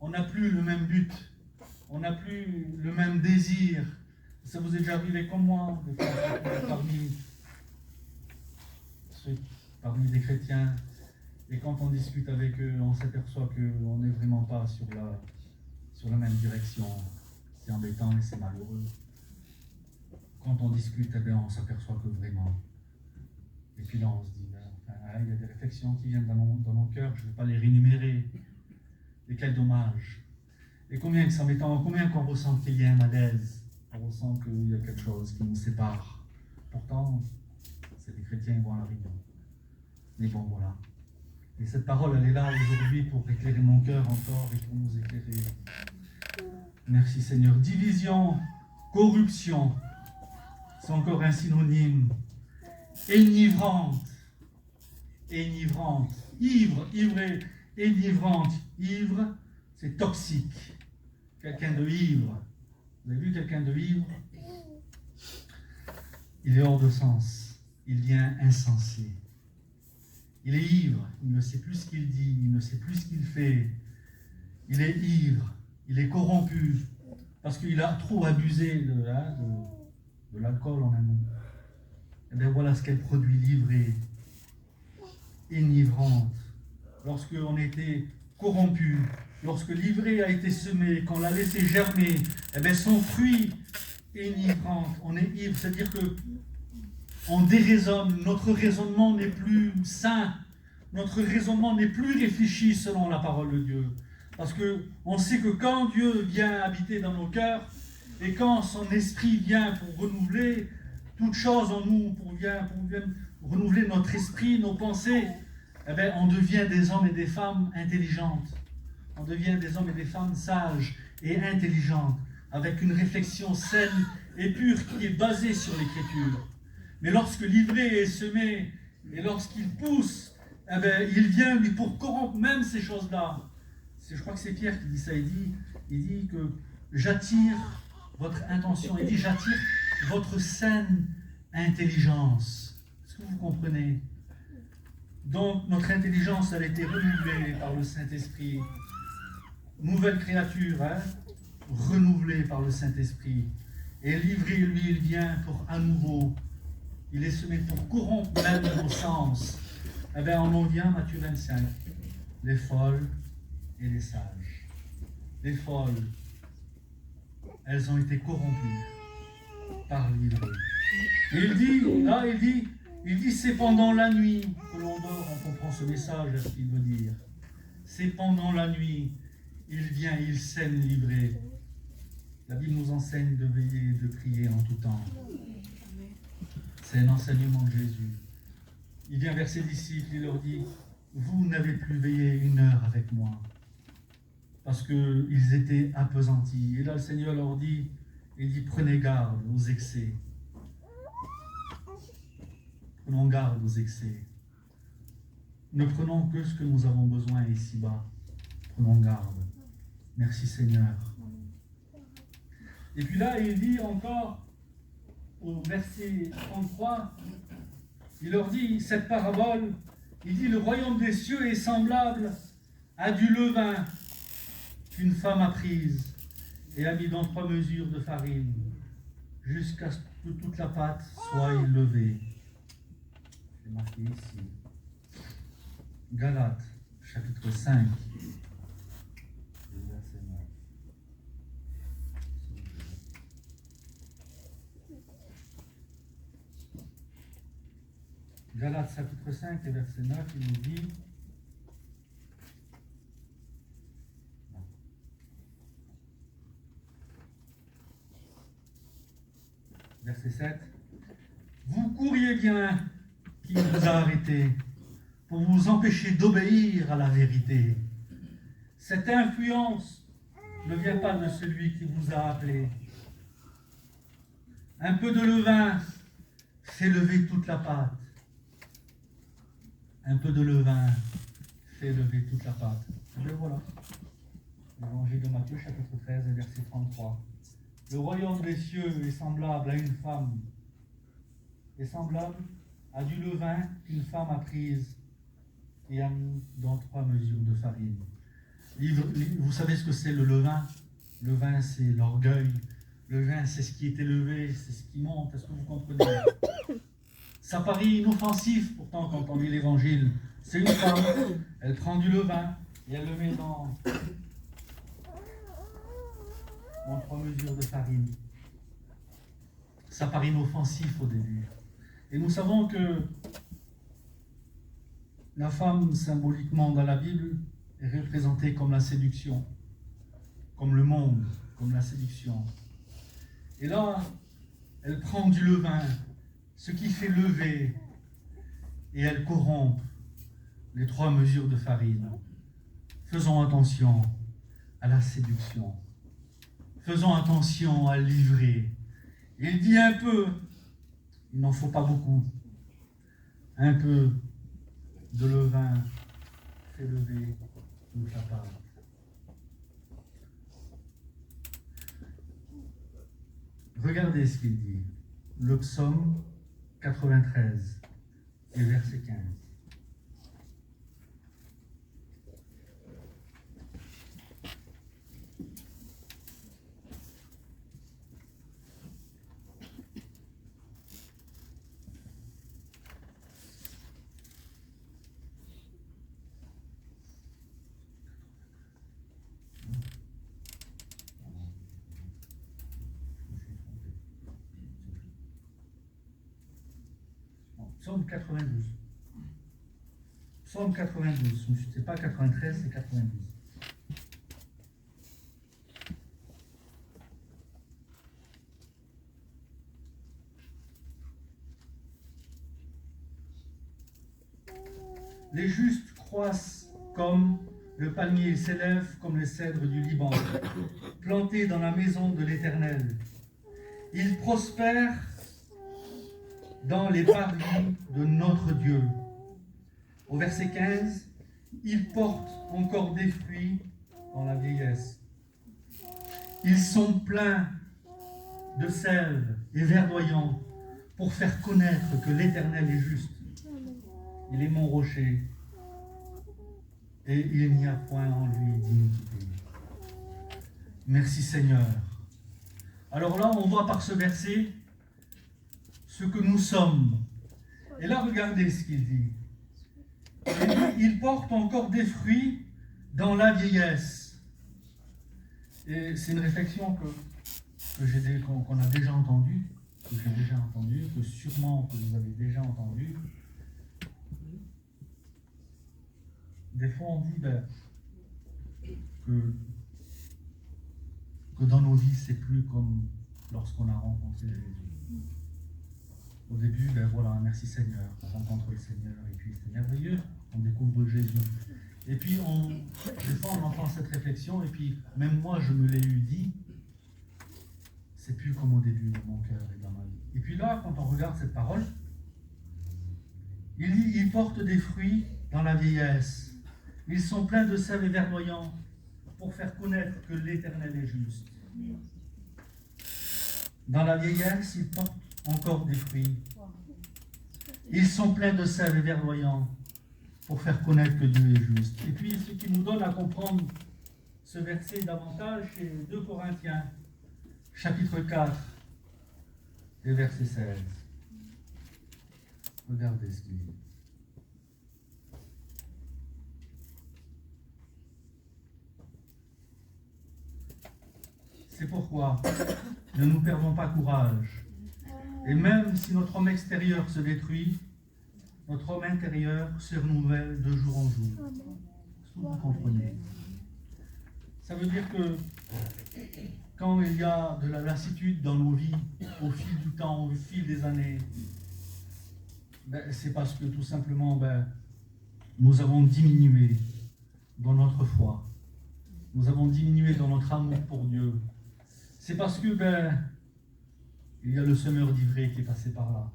On n'a plus le même but. On n'a plus le même désir. Ça vous est déjà arrivé comme moi, parmi des chrétiens. Et quand on discute avec eux, on s'aperçoit qu'on n'est vraiment pas sur la même direction. C'est embêtant et c'est malheureux. Quand on discute, eh bien, on s'aperçoit que vraiment. Et puis là, on se dit, il y a des réflexions qui viennent dans mon cœur, je ne vais pas les rémunérer. Et quel dommage. Et combien que c'est embêtant, combien qu'on ressent qu'il y a un malaise, on ressent qu'il y a quelque chose qui nous sépare. Pourtant, c'est des chrétiens qui vont à la réunion. Mais bon, voilà. Et cette parole, elle est là aujourd'hui pour éclairer mon cœur encore et pour nous éclairer. Merci Seigneur. Division, corruption, c'est encore un synonyme. enivrante. Enivrante. Ivre, ivré, enivrante. Ivre, c'est toxique. Quelqu'un de ivre. Vous avez vu quelqu'un de ivre? Il est hors de sens. Il devient insensé. Il est ivre. Il ne sait plus ce qu'il dit. Il ne sait plus ce qu'il fait. Il est ivre. Il est corrompu. Parce qu'il a trop abusé de l'alcool en un mot. Et bien voilà ce qu'elle produit, l'ivrée, enivrante. Lorsque on était corrompu, lorsque l'ivrée a été semée, qu'on l'a laissé germer, et bien son fruit enivrante, on est ivre, c'est-à-dire que on déraisonne, notre raisonnement n'est plus sain, notre raisonnement n'est plus réfléchi selon la parole de Dieu. Parce qu'on sait que quand Dieu vient habiter dans nos cœurs, et quand son esprit vient pour renouveler toute chose en nous, pour vient renouveler notre esprit, nos pensées, eh bien, on devient des hommes et des femmes intelligentes. On devient des hommes et des femmes sages et intelligentes, avec une réflexion saine et pure qui est basée sur l'Écriture. Mais lorsque l'ivrée est semé, et lorsqu'il pousse, eh bien, il vient lui pour corrompre même ces choses-là. Je crois que c'est Pierre qui dit ça. Il dit que j'attire votre intention. Il dit j'attire votre saine intelligence. Est-ce que vous comprenez? Donc notre intelligence, elle a été renouvelée par le Saint-Esprit. Nouvelle créature, hein? Renouvelée par le Saint-Esprit. Et l'ivré, lui, il vient pour à nouveau. Il est semé pour corrompre même nos sens. Eh bien, on en vient, Matthieu 25. Les folles et les sages. Les folles, elles ont été corrompues par l'ivrée. Et il dit, c'est pendant la nuit que l'on dort, on comprend ce message, ce qu'il veut dire. C'est pendant la nuit, il vient, il sème l'ivrée. La Bible nous enseigne de veiller, de prier en tout temps. C'est un enseignement de Jésus. Il vient vers ses disciples, il leur dit, vous n'avez plus veillé une heure avec moi. Parce qu'ils étaient appesantis. Et là, le Seigneur leur dit, il dit, prenez garde aux excès. Prenons garde aux excès. Ne prenons que ce que nous avons besoin ici-bas. Prenons garde. Merci Seigneur. Et puis là, il dit encore, au verset 33, il leur dit, cette parabole, il dit, le royaume des cieux est semblable à du levain qu'une femme a prise et a mis dans 3 mesures de farine, jusqu'à ce que toute la pâte soit élevée. C'est marqué ici. Galates, chapitre 5. Galates chapitre 5 et verset 9, il nous dit, verset 7, vous courriez bien qui vous a arrêté pour vous empêcher d'obéir à la vérité. Cette influence ne vient pas de celui qui vous a appelé. Un peu de levain fait lever toute la pâte. Un peu de levain fait lever toute la pâte. Et bien voilà. L'évangile de Matthieu, chapitre 13, verset 33. Le royaume des cieux est semblable à une femme, est semblable à du levain qu'une femme a prise et a mis dans 3 mesures de farine. Vous savez ce que c'est le levain? Le vin, c'est l'orgueil. Le vin, c'est ce qui est élevé, c'est ce qui monte. Est-ce que vous comprenez? Ça paraît inoffensif, pourtant, quand on lit l'évangile. C'est une femme, elle prend du levain et elle le met dans 3 mesures de farine. Ça paraît inoffensif au début. Et nous savons que la femme, symboliquement dans la Bible, est représentée comme la séduction, comme le monde, comme la séduction. Et là, elle prend du levain, ce qui fait lever, et elle corrompt les 3 mesures de farine. Faisons attention à la séduction. Faisons attention à l'ivrée. Il dit un peu, il n'en faut pas beaucoup. un peu de levain fait lever toute la pâte. Regardez ce qu'il dit. Le psaume 93 et verset 15. Psaume 92. Psaume 92. C'est pas 93, c'est 92. Les justes croissent comme le palmier, s'élèvent comme les cèdres du Liban, plantés dans la maison de l'Éternel. Ils prospèrent dans les parvis de notre Dieu. Au verset 15, ils portent encore des fruits dans la vieillesse. Ils sont pleins de sève et verdoyants pour faire connaître que l'Éternel est juste. Il est mon rocher et il n'y a point en lui d'iniquité. Merci Seigneur. Alors là, on voit par ce verset ce que nous sommes. Et là, regardez ce qu'il dit. Il porte encore des fruits dans la vieillesse. Et c'est une réflexion qu'on a déjà entendue, que j'ai déjà entendue, que sûrement que vous avez déjà entendue. Des fois, on dit que dans nos vies, c'est plus comme lorsqu'on a rencontré Jésus. Au début, voilà, merci Seigneur, on rencontre le Seigneur et puis c'est merveilleux, on découvre Jésus. Et puis, des fois, on entend cette réflexion et puis, même moi, je me l'ai eu dit, c'est plus comme au début dans mon cœur et dans ma vie. Et puis là, quand on regarde cette parole, il dit, ils portent des fruits dans la vieillesse. Ils sont pleins de sève et verdoyants pour faire connaître que l'Éternel est juste. Dans la vieillesse, ils portent encore des fruits. Ils sont pleins de sève et verdoyants pour faire connaître que Dieu est juste. Et puis, ce qui nous donne à comprendre ce verset davantage, c'est 2 Corinthiens, chapitre 4, et verset 16. Regardez ce qu'il dit. C'est pourquoi ne nous perdons pas courage. Et même si notre homme extérieur se détruit, notre homme intérieur se renouvelle de jour en jour. Est-ce que vous comprenez? Ça veut dire que quand il y a de la lassitude dans nos vies, au fil du temps, au fil des années, c'est parce que tout simplement, nous avons diminué dans notre foi. Nous avons diminué dans notre amour pour Dieu. C'est parce que, il y a le semeur d'ivraies qui est passé par là.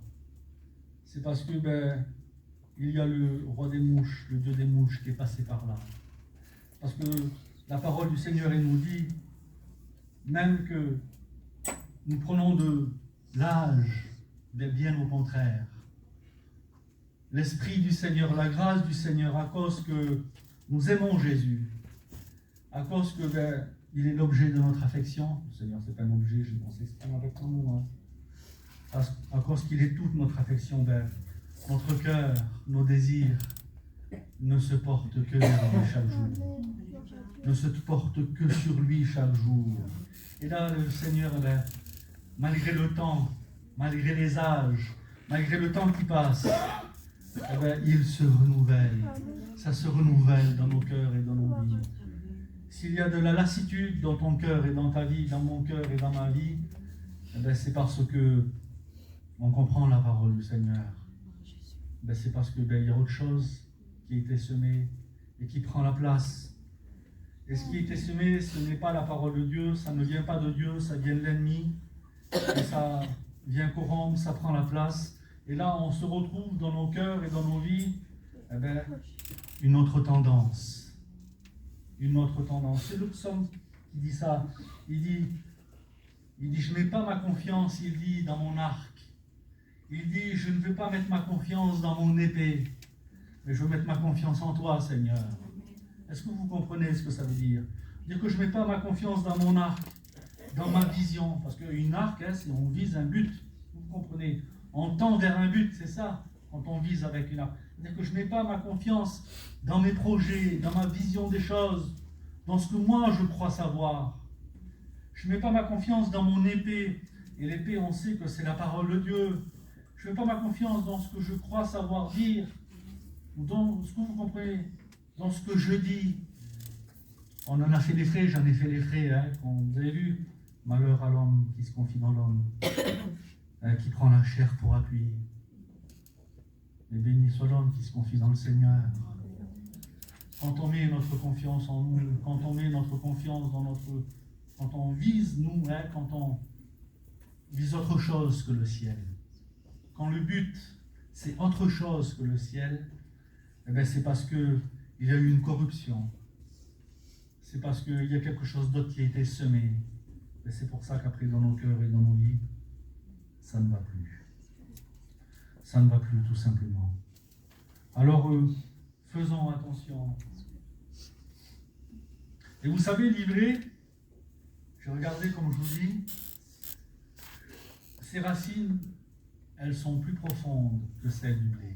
C'est parce que, il y a le roi des mouches, le Dieu des mouches qui est passé par là. Parce que la parole du Seigneur, elle nous dit, même que nous prenons de l'âge, bien au contraire. L'Esprit du Seigneur, la grâce du Seigneur, à cause que nous aimons Jésus, à cause que il est l'objet de notre affection. Le Seigneur, c'est pas un objet, on s'exprime avec nous. À cause qu'il est toute notre affection, notre cœur, nos désirs ne se portent que vers lui chaque jour. Ne se portent que sur lui chaque jour. Et là, le Seigneur, malgré le temps, malgré les âges, malgré le temps qui passe, il se renouvelle. Ça se renouvelle dans nos cœurs et dans nos vies. S'il y a de la lassitude dans ton cœur et dans ta vie, dans mon cœur et dans ma vie, c'est parce que on comprend la parole du Seigneur. C'est parce que il y a autre chose qui a été semée et qui prend la place. Et ce qui a été semé, ce n'est pas la parole de Dieu, ça ne vient pas de Dieu, ça vient de l'ennemi. Et ça vient corrompre, ça prend la place. Et là, on se retrouve dans nos cœurs et dans nos vies, eh ben, une autre tendance. Une autre tendance. C'est le psaume qui dit ça. Il dit, je ne mets pas ma confiance, il dit, dans mon arc. Il dit, je ne veux pas mettre ma confiance dans mon épée, mais je veux mettre ma confiance en toi, Seigneur. Est-ce que vous comprenez ce que ça veut dire? Dire que je ne mets pas ma confiance dans mon arc, dans ma vision, parce qu'une arc, hein, c'est on vise un but, vous comprenez? On tend vers un but, c'est ça, quand on vise avec une arc. C'est-à-dire que je ne mets pas ma confiance dans mes projets, dans ma vision des choses, dans ce que moi je crois savoir. Je ne mets pas ma confiance dans mon épée, et l'épée, on sait que c'est la parole de Dieu. Je ne mets pas ma confiance dans ce que je crois savoir dire, ou dans ce que vous comprenez, dans ce que je dis. On en a fait les frais, j'en ai fait les frais, hein, vous avez vu, malheur à l'homme qui se confie dans l'homme, qui prend la chair pour appui. Et béni soit l'homme qui se confie dans le Seigneur. Quand on met notre confiance en nous, quand on met notre confiance dans notre... Quand on vise, nous, hein, quand on vise autre chose que le ciel, quand le but, c'est autre chose que le ciel, eh bien, c'est parce qu'il y a eu une corruption. C'est parce qu'il y a quelque chose d'autre qui a été semé. Et c'est pour ça qu'après, dans nos cœurs et dans nos vies, ça ne va plus. Ça ne va plus, tout simplement. Alors, faisons attention. Et vous savez, l'ivraie, j'ai regardé, comme je vous dis, ces racines, elles sont plus profondes que celles du blé.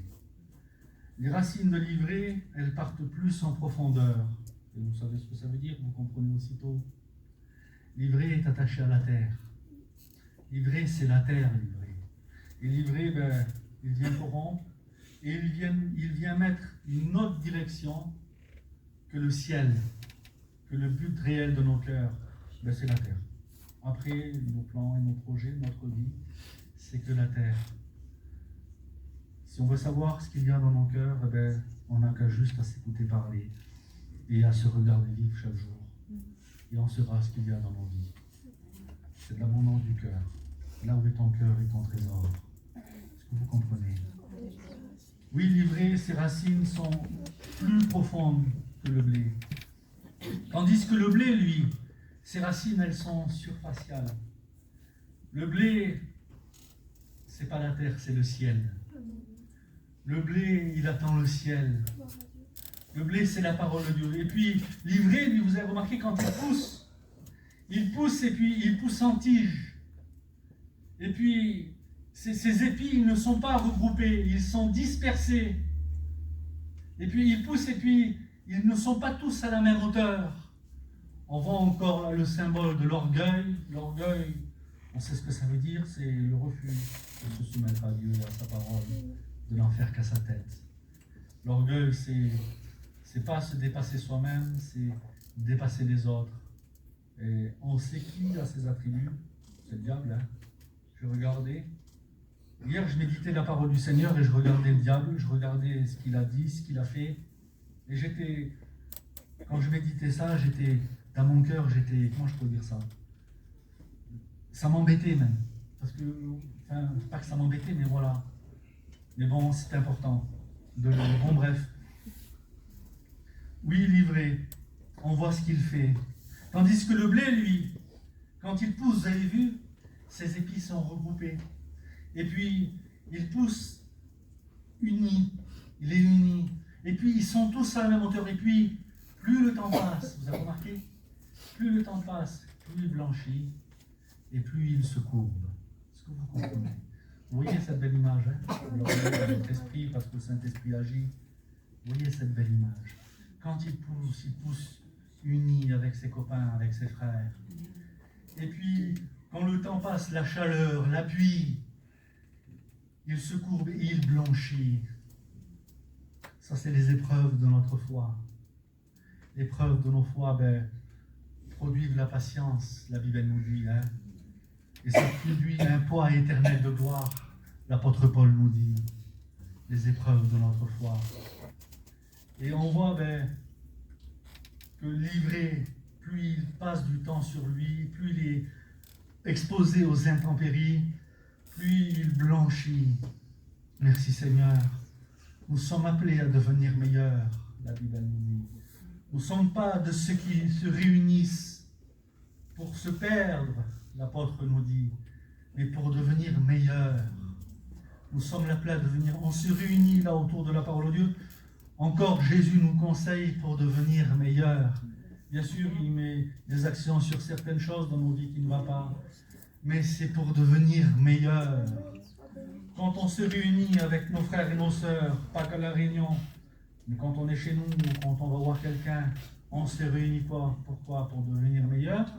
Les racines de l'ivraie, elles partent plus en profondeur. Et vous savez ce que ça veut dire, vous comprenez aussitôt. L'ivraie est attachée à la terre. L'ivraie, c'est la terre, l'ivraie. Et l'ivraie, ben, il vient corrompre et il vient mettre une autre direction que le ciel, que le but réel de nos cœurs, ben, c'est la terre. Après, nos plans et nos projets, notre vie, c'est que la terre. Si on veut savoir ce qu'il y a dans nos cœurs, eh ben, on n'a qu'à juste à s'écouter parler et à se regarder vivre chaque jour. Et on saura ce qu'il y a dans nos vies. C'est de l'abondance du cœur. Là où est ton cœur et ton trésor. Est-ce que vous comprenez? Oui, l'ivraie, ses racines sont plus profondes que le blé. Tandis que le blé, lui, ses racines, elles sont surfaciales. Le blé, c'est pas la terre, c'est le ciel. Le blé, il attend le ciel. Le blé, c'est la parole de Dieu. Et puis, l'ivraie, lui, vous avez remarqué, quand il pousse et puis il pousse en tige. Et puis, ces épis, ils ne sont pas regroupés, ils sont dispersés. Et puis, ils poussent et puis, ils ne sont pas tous à la même hauteur. On voit encore là le symbole de l'orgueil. L'orgueil, on sait ce que ça veut dire, c'est le refus de se soumettre à Dieu et à sa parole, de n'en faire qu'à sa tête. L'orgueil, c'est pas se dépasser soi-même, c'est dépasser les autres. Et on sait qui a ces attributs, c'est le diable. Hein. Je regardais. Hier, je méditais la parole du Seigneur et je regardais le diable, je regardais ce qu'il a dit, ce qu'il a fait. Et quand je méditais ça, dans mon cœur, comment je peux dire ça? Ça m'embêtait même. Parce que, enfin, pas que ça m'embêtait, mais voilà. Mais bon, c'est important. Bon, bref. Oui, l'ivraie, on voit ce qu'il fait. Tandis que le blé, lui, quand il pousse, vous avez vu, ses épis sont regroupés. Et puis, il pousse unis, il est uni. Et puis, ils sont tous à la même hauteur. Et puis, plus le temps passe, vous avez remarqué? Plus le temps passe, plus il blanchit et plus il se courbe. Est-ce que vous comprenez? Vous voyez cette belle image, hein? Votre esprit, parce que le Saint-Esprit agit. Vous voyez cette belle image. Quand il pousse uni avec ses copains, avec ses frères. Et puis, quand le temps passe, la chaleur, l'appui, il se courbe et il blanchit. Ça, c'est les épreuves de notre foi. L'épreuve de nos foi, produisent la patience, la Bible nous dit. Hein? Et ça produit un poids éternel de gloire. L'apôtre Paul nous dit. Les épreuves de notre foi. Et on voit que l'ivraie, plus il passe du temps sur lui, plus il est exposé aux intempéries, plus il blanchit. Merci Seigneur. Nous sommes appelés à devenir meilleurs, la Bible nous dit. Nous ne sommes pas de ceux qui se réunissent pour se perdre, l'apôtre nous dit, mais pour devenir meilleurs. Nous sommes appelés à devenir, on se réunit là autour de la parole de Dieu. Encore Jésus nous conseille pour devenir meilleurs. Bien sûr, il met des accents sur certaines choses dans nos vies qui ne vont pas, mais c'est pour devenir meilleurs. Quand on se réunit avec nos frères et nos sœurs, pas qu'à la réunion, mais quand on est chez nous ou quand on va voir quelqu'un, on se réunit pas. Pourquoi? Pour devenir meilleur?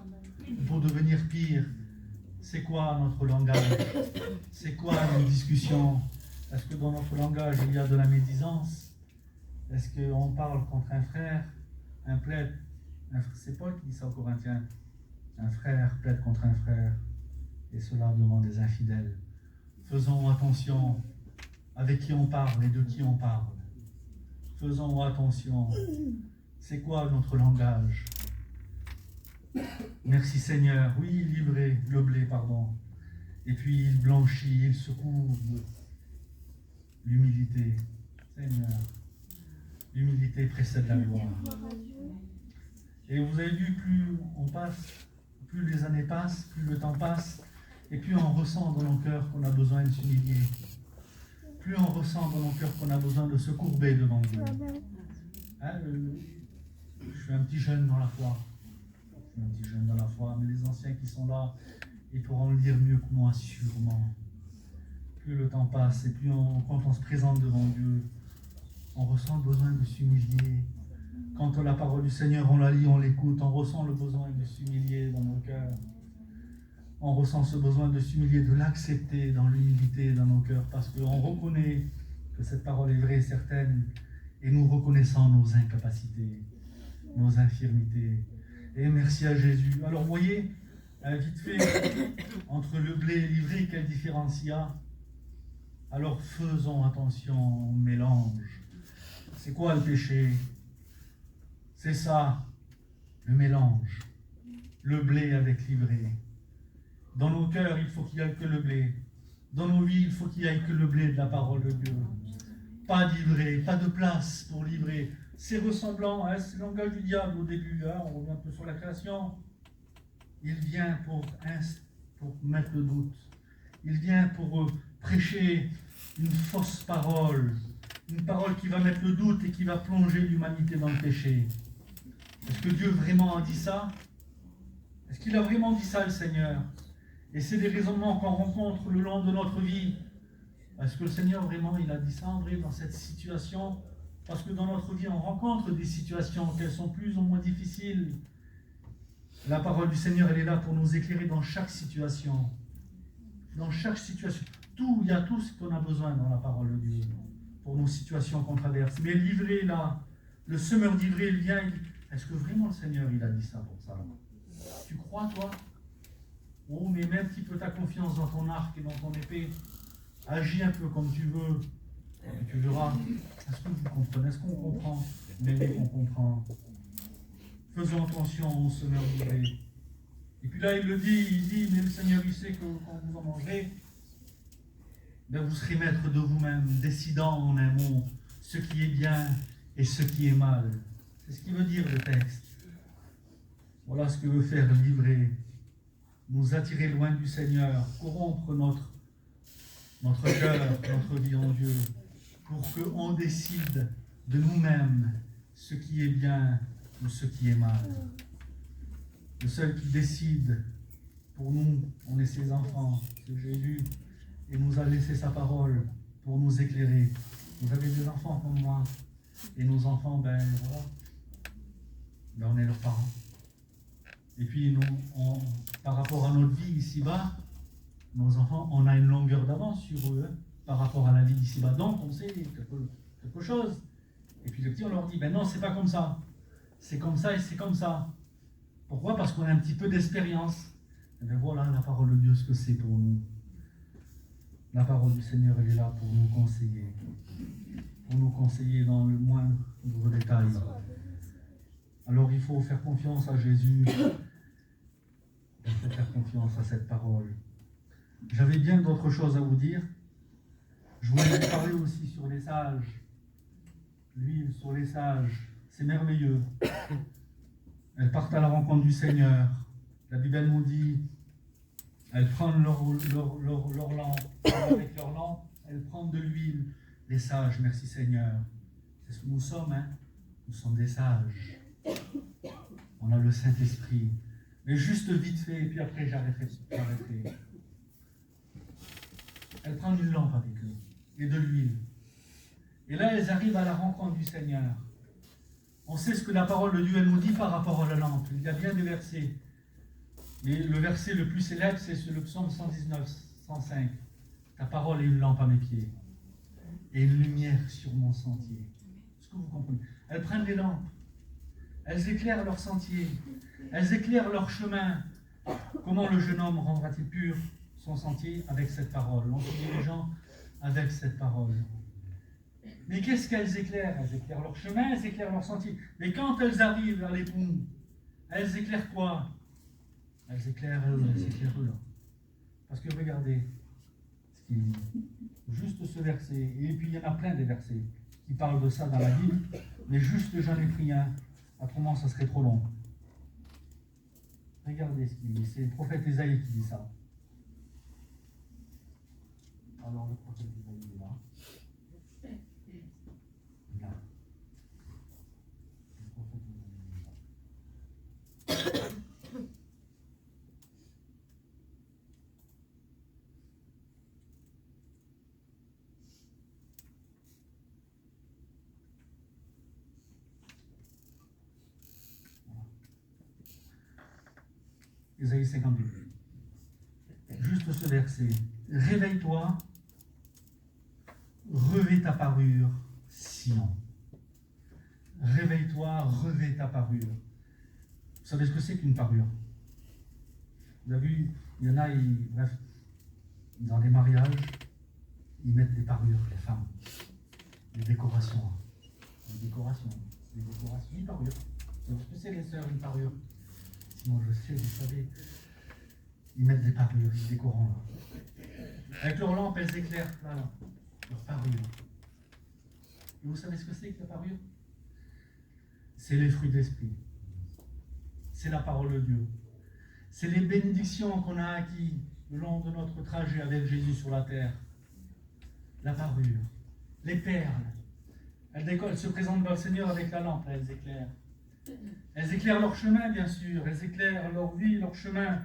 Pour devenir pire? C'est quoi notre langage? C'est quoi nos discussions? Est-ce que dans notre langage il y a de la médisance? Est-ce qu'on parle contre un frère, un plaide? C'est Paul qui dit ça aux Corinthiens. Un frère plaide contre un frère, et cela demande des infidèles. Faisons attention avec qui on parle et de qui on parle. Faisons attention. C'est quoi notre langage? Merci Seigneur. Oui, il livrait le blé, pardon. Et puis il blanchit, il secoue l'humilité. Seigneur, l'humilité précède la gloire. Et vous avez vu, plus on passe, plus les années passent, plus le temps passe, et plus on ressent dans nos cœurs qu'on a besoin de s'humilier. Plus on ressent dans nos cœurs qu'on a besoin de se courber devant Dieu. Hein, je suis un petit jeune dans la foi. Je suis un petit jeune dans la foi, mais les anciens qui sont là, ils pourront le dire mieux que moi, sûrement. Plus le temps passe, et plus quand on se présente devant Dieu, on ressent le besoin de s'humilier. Quand la parole du Seigneur, on la lit, on l'écoute, on ressent le besoin de s'humilier dans nos cœurs. On ressent ce besoin de s'humilier, de l'accepter dans l'humilité dans nos cœurs, parce qu'on reconnaît que cette parole est vraie et certaine, et nous reconnaissons nos incapacités, nos infirmités. Et merci à Jésus. Alors, vous voyez, vite fait, entre le blé et l'ivraie, quelle différence il y a? Alors, faisons attention au mélange. C'est quoi le péché? C'est ça, le mélange. Le blé avec l'ivraie. Dans nos cœurs, il faut qu'il n'y ait que le blé. Dans nos vies, il faut qu'il n'y ait que le blé de la parole de Dieu. Pas d'ivraie, pas de place pour l'ivraie. C'est ressemblant, hein, c'est le langage du diable au début. Hein, on revient un peu sur la création. Il vient pour mettre le doute. Il vient pour prêcher une fausse parole. Une parole qui va mettre le doute et qui va plonger l'humanité dans le péché. Est-ce que Dieu vraiment a dit ça? Est-ce qu'il a vraiment dit ça, le Seigneur? Et c'est des raisonnements qu'on rencontre le long de notre vie. Est-ce que le Seigneur vraiment, il a dit ça, André, dans cette situation? Parce que dans notre vie, on rencontre des situations, qu'elles sont plus ou moins difficiles. La parole du Seigneur, elle est là pour nous éclairer dans chaque situation. Dans chaque situation. Il y a tout ce qu'on a besoin dans la parole de Dieu, pour nos situations qu'on traverse. Mais l'ivraie, là, le semeur d'ivraie, il vient, il dit, est-ce que vraiment le Seigneur, il a dit ça pour ça? Tu crois, toi? Oh, mais mets un petit peu ta confiance dans ton arc et dans ton épée. Agis un peu comme tu veux. Et tu verras. Est-ce que vous comprenez? Est-ce qu'on comprend? Mais on comprend. Faisons attention au semeur d'ivraie. Et puis là, il dit, mais le Seigneur, il sait que quand vous en mangerez, ben vous serez maître de vous-même, décidant en un mot ce qui est bien et ce qui est mal. C'est ce qui veut dire le texte. Voilà ce que veut faire l'ivraie. Nous attirer loin du Seigneur, corrompre notre cœur, notre vie en Dieu, pour qu'on décide de nous-mêmes ce qui est bien ou ce qui est mal. Le seul qui décide pour nous, on est ses enfants, c'est Jésus, et nous a laissé sa parole pour nous éclairer. Vous avez des enfants comme moi, et nos enfants, ben voilà, ben on est leurs parents. Et puis nous, par rapport à notre vie ici-bas, nos enfants, on a une longueur d'avance sur eux, par rapport à la vie d'ici-bas. Donc on sait quelque chose. Et puis le petit, on leur dit, ben non, c'est pas comme ça. C'est comme ça et c'est comme ça. Pourquoi? Parce qu'on a un petit peu d'expérience. Et bien voilà la parole de Dieu, ce que c'est pour nous. La parole du Seigneur, elle est là pour nous conseiller. Pour nous conseiller dans le moindre détail. Alors il faut faire confiance à Jésus. Il faut faire confiance à cette parole. J'avais bien d'autres choses à vous dire, Je voulais vous parler aussi sur les sages. L'huile sur les sages, c'est merveilleux. Elles partent à la rencontre du Seigneur. La Bible nous dit, elles prennent leur lampe, avec leur lampe, elles prennent de l'huile. Les sages, merci Seigneur. C'est ce que nous sommes, hein. Nous sommes des sages. On a le Saint-Esprit. Mais juste vite fait, et puis après j'arrêterai. Elles prennent une lampe avec eux et de l'huile. Et là, elles arrivent à la rencontre du Seigneur. On sait ce que la parole de Dieu elle nous dit par rapport à la lampe. Il y a bien des versets. Mais le verset le plus célèbre, c'est le psaume 119, 105. Ta parole est une lampe à mes pieds et une lumière sur mon sentier. Est-ce que vous comprenez? Elles prennent les lampes. Elles éclairent leur sentier. Elles éclairent leur chemin. Comment le jeune homme rendra-t-il pur son sentier? Avec cette parole. On dit les gens avec cette parole. Mais qu'est-ce qu'elles éclairent? Elles éclairent leur chemin, elles éclairent leur sentier. Mais quand elles arrivent vers l'époux, elles éclairent quoi? Elles éclairent là. Parce que regardez ce qu'il dit. Juste ce verset. Et puis il y en a plein des versets qui parlent de ça dans la Bible. Mais juste j'en ai pris un. Autrement, ça serait trop long. Regardez ce qu'il dit. C'est le prophète Ésaïe qui dit ça. Alors le prophète Ésaïe est là. Là. Le prophète Ésaïe est là. Ésaïe 52. Juste ce verset. Réveille-toi, revêt ta parure, Sion. Réveille-toi, revêt ta parure. Vous savez ce que c'est qu'une parure? Vous avez vu, il y en a, bref, dans les mariages, ils mettent des parures, les femmes. Des décorations. Des décorations. Une parure. Vous savez ce que c'est, les sœurs, une parure? Sinon, je sais, vous savez, ils mettent des parures, ils décorent là. Avec leur lampe, elles éclairent là, leur parure. Et vous savez ce que c'est que la parure? C'est les fruits d'esprit. C'est la parole de Dieu. C'est les bénédictions qu'on a acquises le long de notre trajet avec Jésus sur la terre. La parure, les perles. Elles se présentent devant le Seigneur avec la lampe, elles éclairent. Elles éclairent leur chemin, bien sûr. Elles éclairent leur vie, leur chemin.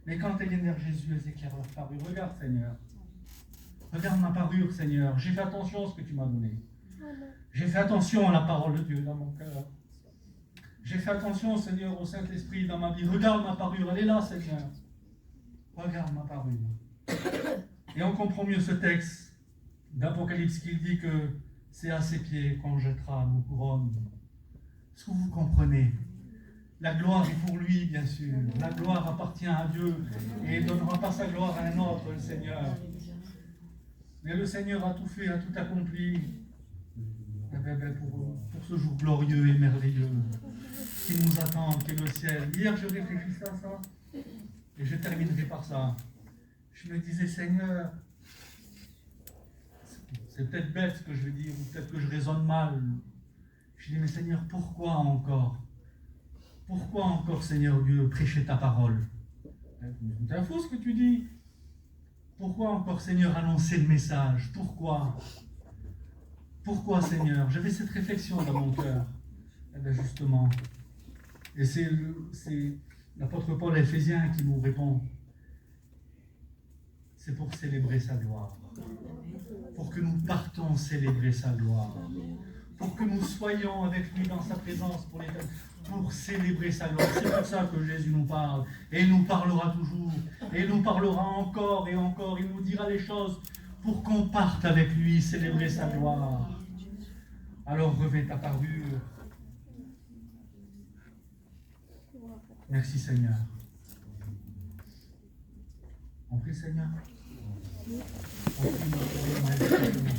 Mais quand elles viennent vers Jésus, elles éclairent leur parure. Regarde, Seigneur. Regarde ma parure, Seigneur. J'ai fait attention à ce que tu m'as donné. J'ai fait attention à la parole de Dieu dans mon cœur. J'ai fait attention, Seigneur, au Saint-Esprit dans ma vie. Regarde ma parure, elle est là, Seigneur. Regarde ma parure. Et on comprend mieux ce texte d'Apocalypse qui dit que c'est à ses pieds qu'on jettera nos couronnes. Est-ce que vous comprenez? La gloire est pour lui, bien sûr. La gloire appartient à Dieu et il ne donnera pas sa gloire à un autre, le Seigneur. Mais le Seigneur a tout fait, a tout accompli pour ce jour glorieux et merveilleux qui nous attend, qui est le ciel. Hier, je réfléchissais à ça et je terminerai par ça. Je me disais, Seigneur, c'est peut-être bête ce que je vais dire, ou peut-être que je raisonne mal. Je dis, mais Seigneur, pourquoi encore? Pourquoi encore, Seigneur Dieu, prêcher ta parole? C'est faux ce que tu dis. Pourquoi encore, Seigneur, annoncer le message? Pourquoi? Pourquoi, Seigneur? J'avais cette réflexion dans mon cœur. Eh bien, justement. Et c'est l'apôtre Paul Éphésiens qui nous répond. C'est pour célébrer sa gloire. Pour que nous partons célébrer sa gloire. Pour que nous soyons avec lui dans sa présence pour l'éternité. Pour célébrer sa gloire. C'est pour ça que Jésus nous parle. Et il nous parlera toujours. Et il nous parlera encore et encore. Il nous dira les choses pour qu'on parte avec lui célébrer sa gloire. Alors revêt ta parure. Merci Seigneur. On prie Seigneur. On prie notre Dieu.